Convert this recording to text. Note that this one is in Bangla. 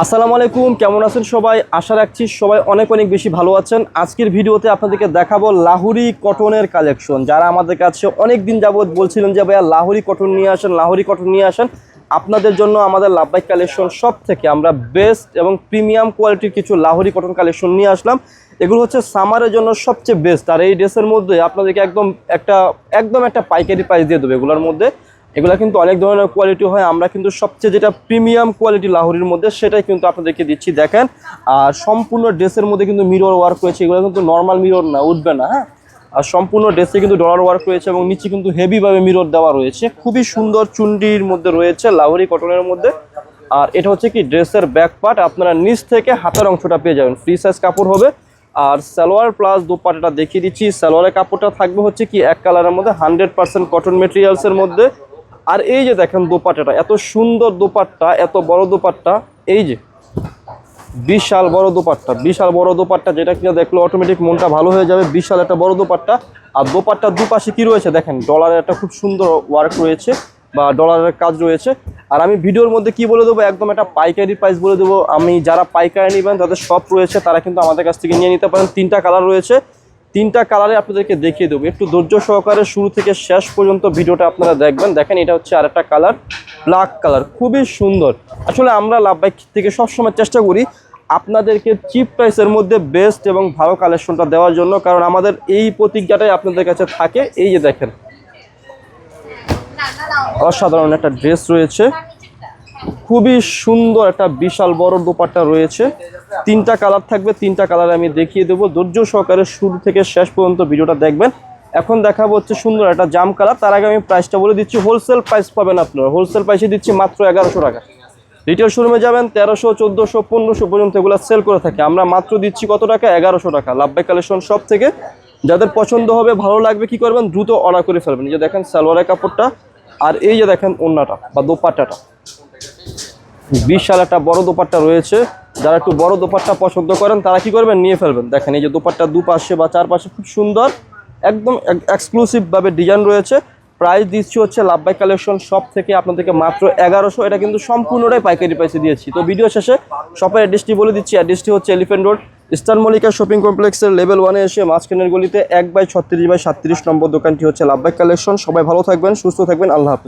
আসসালামু আলাইকুম, কেমন আছেন সবাই? আশা রাখছি সবাই অনেক অনেক বেশি ভালো আছেন। আজকের ভিডিওতে আপনাদেরকে দেখাবো লাহোরি কটনের কালেকশন। যারা আমাদের কাছে অনেক দিন যাবত বলছিলেন যে ভাইয়া লাহোরি কটন নিয়ে আসেন, লাহোরি কটন নিয়ে আসেন, আপনাদের জন্য আমাদের লাভবাই কালেকশন সব থেকে আমরা বেস্ট এবং প্রিমিয়াম কোয়ালিটির কিছু লাহোরি কটন কালেকশন নিয়ে আসলাম। এগুলো হচ্ছে সামারের জন্য সবচেয়ে বেস্ট। আর এই ড্রেসের মধ্যে আপনাদেরকে একদম একটা পাইকারি প্রাইস দিয়ে দেবো। এগুলোর মধ্যে এগুলা কিন্তু অনেক ধরনের কোয়ালিটি হয়, আমরা কিন্তু সবচেয়ে যেটা প্রিমিয়াম কোয়ালিটি লাহোরির মধ্যে সেটাই কিন্তু আপনাদেরকে দিচ্ছি। দেখেন, আর সম্পূর্ণ ড্রেসের মধ্যে কিন্তু মিরর ওয়ার্ক রয়েছে। এগুলো কিন্তু নর্মাল মিরর না, উঠবে না, হ্যাঁ। আর সম্পূর্ণ ড্রেসে কিন্তু ডলার ওয়ার্ক রয়েছে এবং নিচে কিন্তু হেভিভাবে মিরর দেওয়া রয়েছে। খুবই সুন্দর চুন্ডির মধ্যে রয়েছে লাহোরি কটনের মধ্যে। আর এটা হচ্ছে কি ড্রেসের ব্যাক পার্ট, আপনারা নিচ থেকে হাতের অংশটা পেয়ে যাবেন। ফ্রি সাইজ কাপড় হবে। আর সালোয়ার প্লাস দোপাট্টাটা দেখিয়ে দিচ্ছি। সালোয়ারের কাপড়টা থাকবে হচ্ছে কি এক কালারের মধ্যে 100% কটন মেটেরিয়ালসের মধ্যে। আর এই যে দেখেন দোপাট্টাটা, এত সুন্দর দোপাট্টা, এত বড় দোপাট্টা, এই যে বিশাল বড় দোপাট্টা, যেটা কিনা দেখলে অটোমেটিক মনটা ভালো হয়ে যাবে। বিশাল একটা বড় দোপাট্টা। আর দোপাট্টার দুপাশে কি রয়েছে দেখেন, ডলারের একটা খুব সুন্দর ওয়ার্ক রয়েছে বা ডলারের কাজ রয়েছে। আর আমি ভিডিওর মধ্যে কি বলে দেবো, একদম একটা পাইকারি প্রাইস বলে দেবো। আমি যারা পাইকারি নেবেন তাদের শপ রয়েছে, তারা কিন্তু আমাদের কাছ থেকে নিয়ে নিতে পারেন। 3টা কালার রয়েছে, 3টা কালারে আপনাদেরকে দেখিয়ে দেবো। একটু ধৈর্য সহকারে শুরু থেকে শেষ পর্যন্ত ভিডিওটা আপনারা দেখবেন। দেখেন, এটা হচ্ছে আরেকটা কালার, ব্ল্যাক কালার, খুবই সুন্দর। আসলে আমরা লাভবাই থেকে সবসময় চেষ্টা করি আপনাদেরকে চিপ প্রাইসের মধ্যে বেস্ট এবং ভালো কালেকশনটা দেওয়ার জন্য, কারণ আমাদের এই প্রতিজ্ঞাটাই আপনাদের কাছে থাকে। এই যে দেখেন, অসাধারণ একটা ড্রেস রয়েছে, খুবই সুন্দর একটা বিশাল বড় দোপাট্টা রয়েছে। 3টা কালার থাকবে, 3টা কালার আমি দেখিয়ে দেবো। ধৈর্য সহকারে শুরু থেকে শেষ পর্যন্ত ভিডিওটা দেখবেন। এখন দেখাবো হচ্ছে সুন্দর একটা জাম কালার। তার আগে আমি প্রাইসটা বলে দিচ্ছি। হোলসেল প্রাইস পাবেন আপনারা, হোলসেল প্রাইসে দিচ্ছি মাত্র 1100 টাকা। রিটেল শোরুমে যাবেন 1300, 1400, 1500 পর্যন্ত এগুলো সেল করে থাকে। আমরা মাত্র দিচ্ছি কত টাকা? 1100 টাকা। লাভবাই কালেকশন সব থেকে যাদের পছন্দ হবে, ভালো লাগবে, কি করবেন, দ্রুত অর্ডার করে ফেলবেন। এই যে দেখেন সালোয়ারের কাপড়টা, আর এই যে দেখেন ওড়নাটা বা দোপাট্টাটা, বিশাল একটা বড় দোপাট্টা রয়েছে। যারা একটু বড় দোপাট্টা পছন্দ করেন তারা কি করবেন, নিয়ে ফেলবেন। দেখেন এই যে দোপাট্টা দুপাশে বা চারপাশে খুব সুন্দর একদম এক্সক্লুসিভ ভাবে ডিজাইন রয়েছে। প্রাইস দিচ্ছি হচ্ছে লাভবাই কালেকশন সব থেকে আপনাদেরকে মাত্র 1100। এটা কিন্তু সম্পূর্ণটাই পাইকারি প্রাইসে দিয়েছি। তো ভিডিও শেষে শপের অ্যাড্রেসটি বলে দিচ্ছি। অ্যাড্রেসটি হচ্ছে elephant road, eastern Mallika shopping কমপ্লেক্সের লেভেল 1-এ এসে মাঝখানের গলিতে 1/36/37 নম্বর দোকানটি হচ্ছে লাভবাই কালেকশন। সবাই ভালো থাকবেন, সুস্থ থাকবেন, আল্লাহ হাফেজ।